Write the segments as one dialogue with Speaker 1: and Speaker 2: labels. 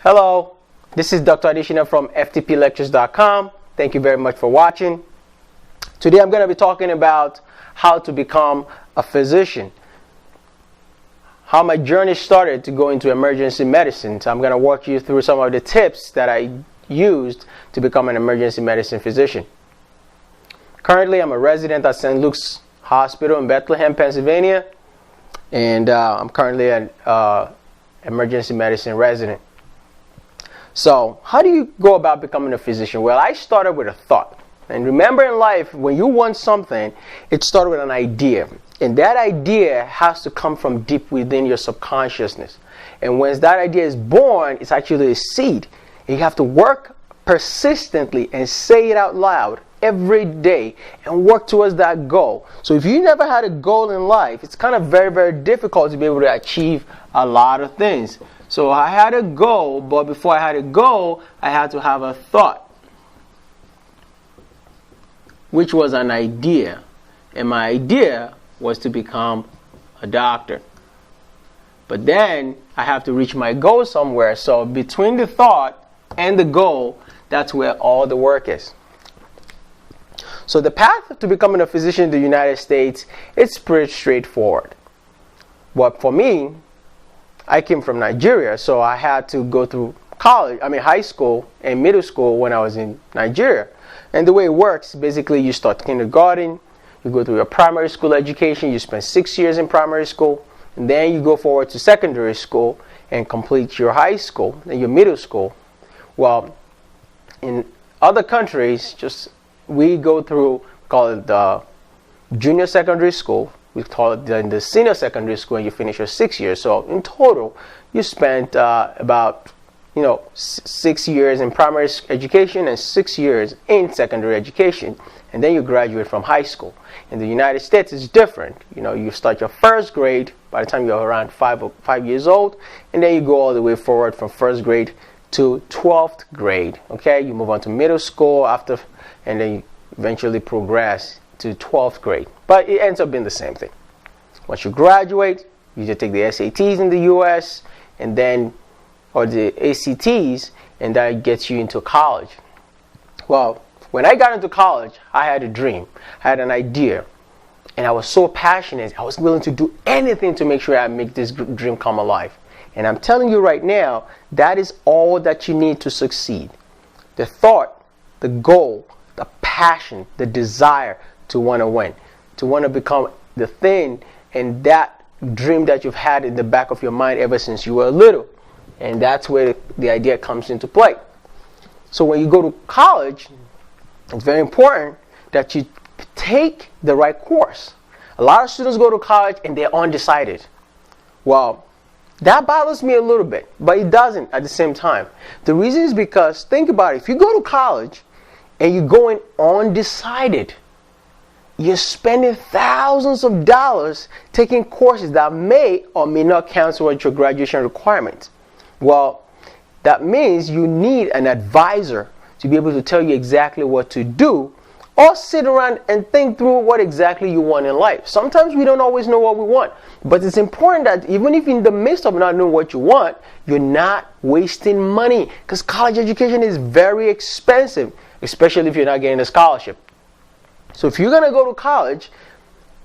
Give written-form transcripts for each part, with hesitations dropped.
Speaker 1: Hello, this is Dr. Adishina from ftplectures.com. Thank you very much for watching. Today I'm going to be talking about how to become a physician. How my journey started to go into emergency medicine. So I'm going to walk you through some of the tips that I used to become an emergency medicine physician. Currently I'm a resident at St. Luke's Hospital in Bethlehem, Pennsylvania. And I'm currently an emergency medicine resident. So, how do you go about becoming a physician? Well, I started with a thought. And remember in life, when you want something, it started with an idea. And that idea has to come from deep within your subconsciousness. And once that idea is born, it's actually a seed. And you have to work persistently and say it out loud every day and work towards that goal. So if you never had a goal in life, it's kind of very, very difficult to be able to achieve a lot of things. So I had a goal, but before I had a goal, I had to have a thought, which was an idea. And my idea was to become a doctor. But then I have to reach my goal somewhere. So between the thought and the goal, that's where all the work is. So the path to becoming a physician in the United States, it's pretty straightforward. But for me, I came from Nigeria, so I had to go through high school and middle school when I was in Nigeria. And the way it works, basically you start kindergarten, you go through your primary school education, you spend 6 years in primary school, and then you go forward to secondary school and complete your high school and your middle school. Well, in other countries, we go through, call it the junior secondary school. We call it the senior secondary school, and you finish your 6 years. So in total, you spent about 6 years in primary education and 6 years in secondary education, and then you graduate from high school. In the United States, it's different. You start your first grade by the time you're around 5 years old, and then you go all the way forward from first grade to 12th grade. Okay, you move on to middle school after, and then you eventually progress to 12th grade. But it ends up being the same thing. Once you graduate, you just take the SATs in the US or the ACTs, and that gets you into college. Well, when I got into college, I had a dream. I had an idea. And I was so passionate. I was willing to do anything to make sure I make this dream come alive. And I'm telling you right now, that is all that you need to succeed. The thought, the goal, the passion, the desire to want to win, to want to become the thing, and that dream that you've had in the back of your mind ever since you were little. And that's where the idea comes into play. So when you go to college, it's very important that you take the right course. A lot of students go to college and they're undecided. Well, that bothers me a little bit, but it doesn't at the same time. The reason is because, think about it, if you go to college and you're going undecided, you're spending thousands of dollars taking courses that may or may not count towards your graduation requirements. Well, that means you need an advisor to be able to tell you exactly what to do, or sit around and think through what exactly you want in life. Sometimes we don't always know what we want, but it's important that even if in the midst of not knowing what you want, you're not wasting money, because college education is very expensive, especially if you're not getting a scholarship. So if you're going to go to college,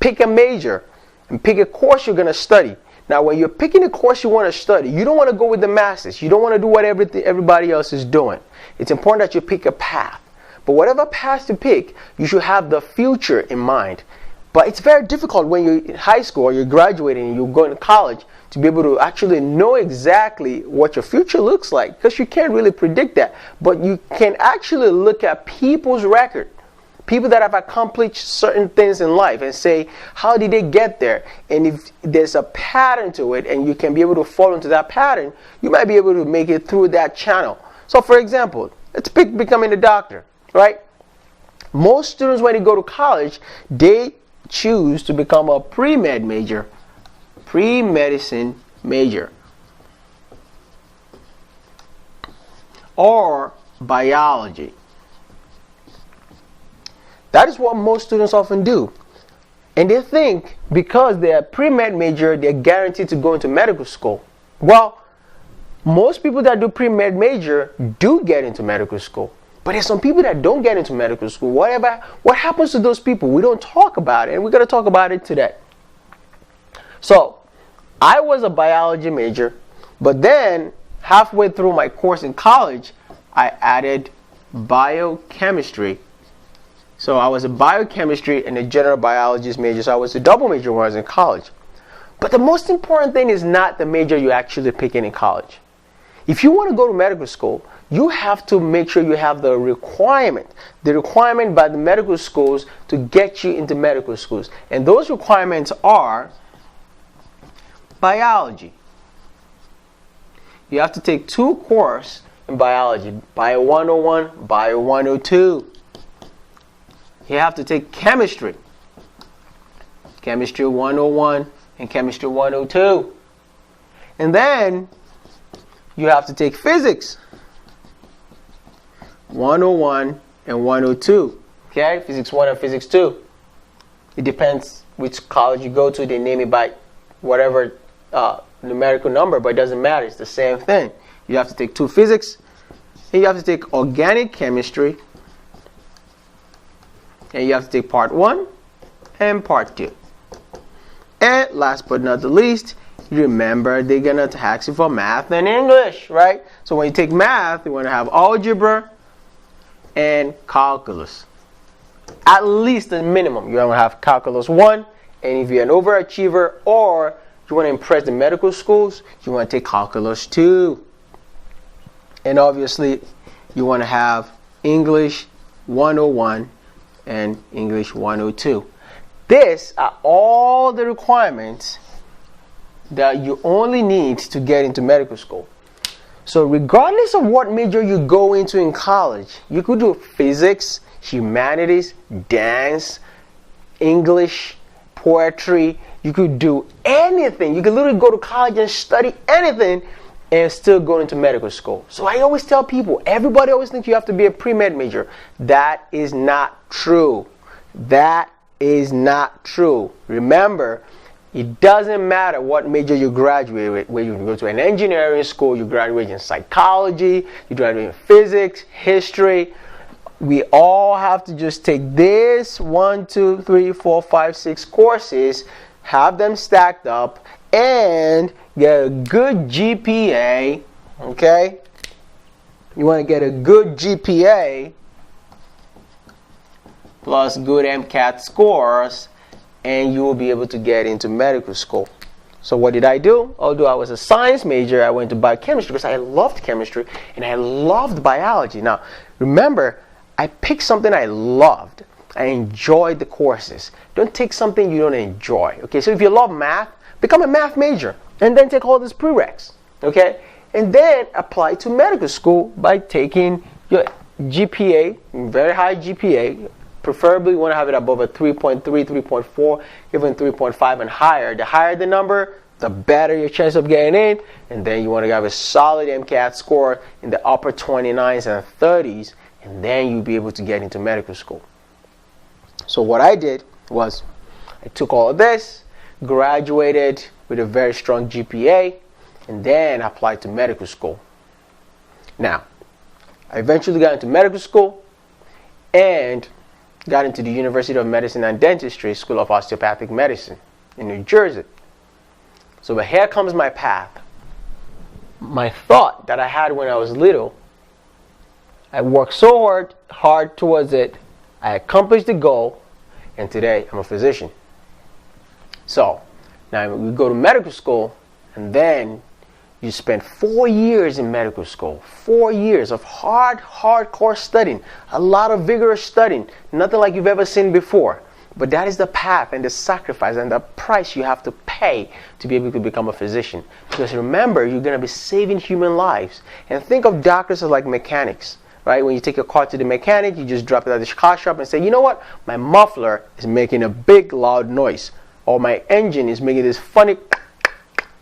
Speaker 1: pick a major and pick a course you're going to study. Now, when you're picking a course you want to study, you don't want to go with the masses. You don't want to do what everybody else is doing. It's important that you pick a path. But whatever path to pick, you should have the future in mind. But it's very difficult when you're in high school or you're graduating and you're going to college to be able to actually know exactly what your future looks like, because you can't really predict that. But you can actually look at people's record. People that have accomplished certain things in life and say, how did they get there? And if there's a pattern to it and you can be able to fall into that pattern, you might be able to make it through that channel. So for example, let's pick becoming a doctor, right? Most students, when they go to college, they choose to become a pre-med major, pre-medicine major, or biology. That is what most students often do. And they think because they're a pre-med major, they're guaranteed to go into medical school. Well, most people that do pre-med major do get into medical school. But there's some people that don't get into medical school. What happens to those people? We don't talk about it, and we're going to talk about it today. So, I was a biology major, but then halfway through my course in college, I added biochemistry. So I was a biochemistry and a general biologist major, so I was a double major when I was in college. But the most important thing is not the major you actually pick in college. If you want to go to medical school, you have to make sure you have the requirement by the medical schools to get you into medical schools. And those requirements are biology. You have to take 2 courses in biology, Bio 101, Bio 102. You have to take chemistry, Chemistry 101 and Chemistry 102. And then you have to take physics 101 and 102. Okay, physics 1 and physics 2. It depends which college you go to. They name it by whatever numerical number, but it doesn't matter. It's the same thing. You have to take 2 physics, and you have to take organic chemistry, and you have to take part 1 and part 2. And last but not the least, remember they're going to ask you for math and English, right? So when you take math, you want to have algebra and calculus. At least the minimum. You want to have calculus 1, and if you're an overachiever or you want to impress the medical schools, you want to take calculus 2. And obviously, you want to have English 101 and English 102. These are all the requirements that you only need to get into medical school. So regardless of what major you go into in college, you could do physics, humanities, dance, English, poetry. You could do anything. You could literally go to college and study anything and still go into medical school. So I always tell people, everybody always thinks you have to be a pre-med major. That is not true. That is not true. Remember, it doesn't matter what major you graduate with. Whether you go to an engineering school, you graduate in psychology, you graduate in physics, history. We all have to just take this 1, 2, 3, 4, 5, 6 courses, have them stacked up, and get a good GPA. Okay? You want to get a good GPA plus good MCAT scores, and you will be able to get into medical school. So what did I do? Although I was a science major, I went to biochemistry because I loved chemistry and I loved biology. Now, remember, I picked something I loved. I enjoyed the courses. Don't take something you don't enjoy. Okay, so if you love math, become a math major and then take all these prereqs. Okay, and then apply to medical school by taking your GPA, very high GPA. Preferably you want to have it above a 3.3, 3.4, even 3.5 and higher. The higher the number, the better your chance of getting in. And then you want to have a solid MCAT score in the upper 29s and 30s. And then you'll be able to get into medical school. So what I did was I took all of this, graduated with a very strong GPA, and then applied to medical school. Now, I eventually got into medical school and got into the University of Medicine and Dentistry School of Osteopathic Medicine in New Jersey. So but here comes my path. My thought that I had when I was little, I worked so hard towards it, I accomplished the goal, and today I'm a physician. So now we go to medical school, and then you spend 4 years in medical school. 4 years of hardcore studying. A lot of vigorous studying. Nothing like you've ever seen before. But that is the path and the sacrifice and the price you have to pay to be able to become a physician. Because remember, you're going to be saving human lives. And think of doctors as like mechanics. Right? When you take your car to the mechanic, you just drop it at the car shop and say, you know what? My muffler is making a big loud noise. Or my engine is making this funny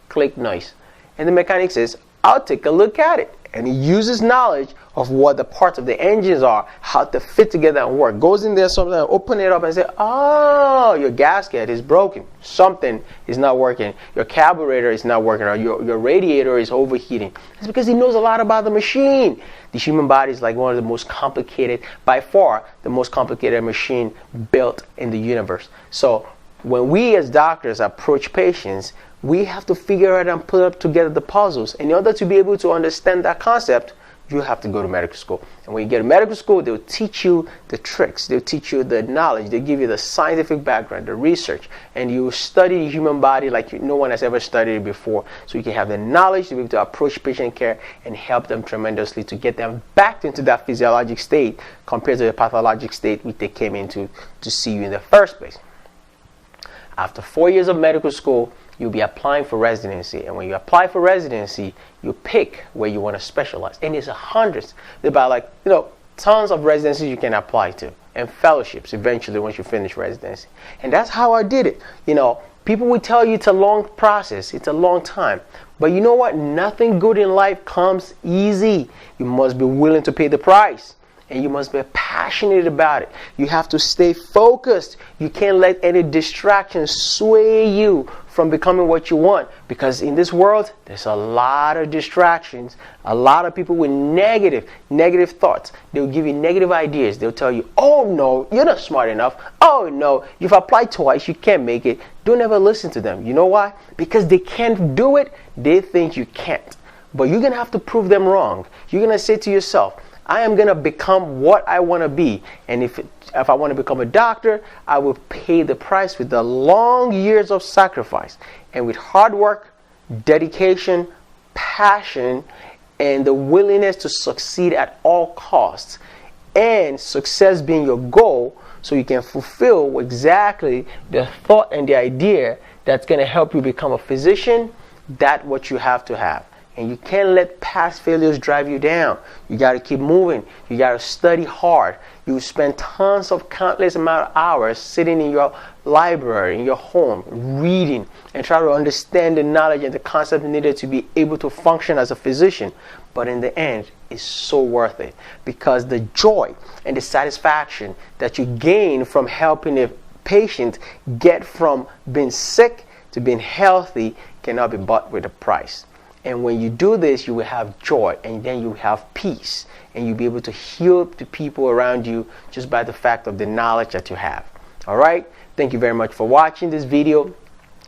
Speaker 1: click noise. And the mechanic says, I'll take a look at it. And he uses knowledge of what the parts of the engines are, how to fit together and work. Goes in there, something, open it up and say, oh, your gasket is broken. Something is not working. Your carburetor is not working, or your radiator is overheating. It's because he knows a lot about the machine. The human body is like one of the most complicated, by far, the most complicated machine built in the universe. So when we as doctors approach patients, we have to figure out and put up together the puzzles. And in order to be able to understand that concept, you have to go to medical school. And when you get to medical school, they'll teach you the tricks. They'll teach you the knowledge. They'll give you the scientific background, the research. And you study the human body like no one has ever studied it before. So you can have the knowledge to be able to approach patient care and help them tremendously to get them back into that physiologic state compared to the pathologic state which they came into to see you in the first place. After 4 years of medical school, you'll be applying for residency. And when you apply for residency, you pick where you want to specialize. And there's hundreds. There's about tons of residencies you can apply to, and fellowships eventually once you finish residency. And that's how I did it. People will tell you it's a long process. It's a long time. But you know what? Nothing good in life comes easy. You must be willing to pay the price. And you must be passionate about it. You have to stay focused. You can't let any distractions sway you from becoming what you want. Because in this world, there's a lot of distractions. A lot of people with negative thoughts. They'll give you negative ideas. They'll tell you, oh no, you're not smart enough. Oh no, you've applied twice, you can't make it. Don't ever listen to them. You know why? Because they can't do it. They think you can't. But you're going to have to prove them wrong. You're going to say to yourself, I am going to become what I want to be. And if I want to become a doctor, I will pay the price with the long years of sacrifice. And with hard work, dedication, passion, and the willingness to succeed at all costs. And success being your goal, so you can fulfill exactly the thought and the idea that's going to help you become a physician. That's what you have to have. And you can't let past failures drive you down. You got to keep moving. You got to study hard. You spend countless amount of hours sitting in your library, in your home, reading, and try to understand the knowledge and the concept needed to be able to function as a physician. But in the end, it's so worth it, because the joy and the satisfaction that you gain from helping a patient get from being sick to being healthy cannot be bought with a price. And when you do this, you will have joy, and then you have peace, and you'll be able to heal the people around you just by the fact of the knowledge that you have. All right? Thank you very much for watching this video.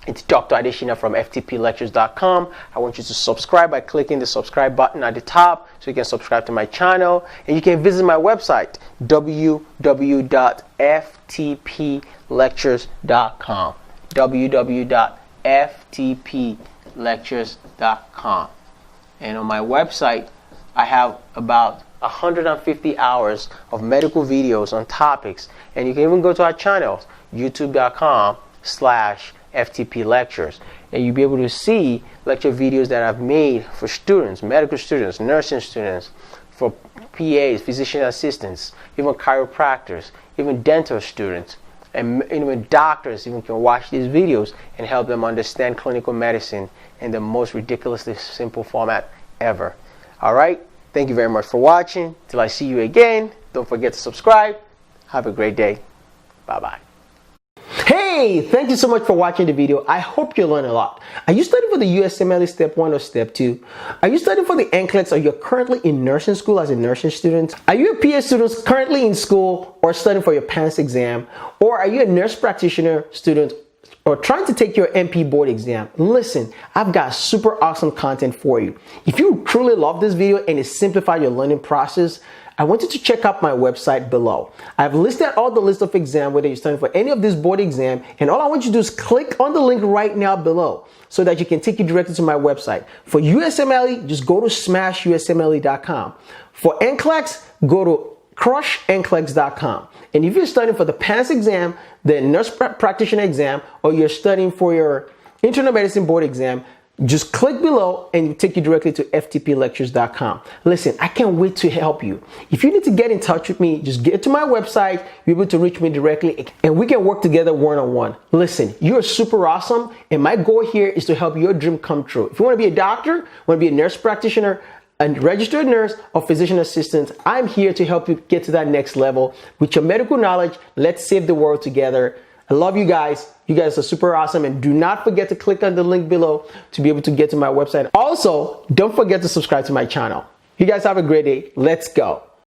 Speaker 1: It's Dr. Adeshina from ftplectures.com. I want you to subscribe by clicking the subscribe button at the top so you can subscribe to my channel. And you can visit my website, www.ftplectures.com. www.ftplectures.com. And on my website, I have about 150 hours of medical videos on topics. And you can even go to our channels, youtube.com/FTP lectures, and you'll be able to see lecture videos that I've made for students, medical students, nursing students, for PAs, physician assistants, even chiropractors, even dental students, and even doctors even can watch these videos and help them understand clinical medicine in the most ridiculously simple format ever. All right, thank you very much for watching. Till I see you again, don't forget to subscribe. Have a great day. Bye-bye. Hey, thank you so much for watching the video. I hope you learned a lot. Are you studying for the USMLE Step 1 or Step 2? Are you studying for the NCLEX, or you're currently in nursing school as a nursing student? Are you a PA student currently in school or studying for your PANCE exam? Or are you a nurse practitioner student or trying to take your NP board exam? Listen, I've got super awesome content for you. If you truly love this video and it simplified your learning process, I want you to check out my website below. I've listed all the list of exams, whether you're studying for any of this board exam, and all I want you to do is click on the link right now below so that you can take you directly to my website. For USMLE, just go to smashusmle.com. For NCLEX, go to crushnclex.com. And if you're studying for the PANCE exam, the nurse practitioner exam, or you're studying for your internal medicine board exam, just click below and it'll take you directly to ftplectures.com. Listen, I can't wait to help you. If you need to get in touch with me, just get to my website, you're able to reach me directly, and we can work together one-on-one. Listen, you're super awesome, and my goal here is to help your dream come true. If you want to be a doctor, want to be a nurse practitioner, a registered nurse or physician assistant, I'm here to help you get to that next level. With your medical knowledge, let's save the world together. I love you guys. You guys are super awesome. And do not forget to click on the link below to be able to get to my website. Also, don't forget to subscribe to my channel. You guys have a great day. Let's go.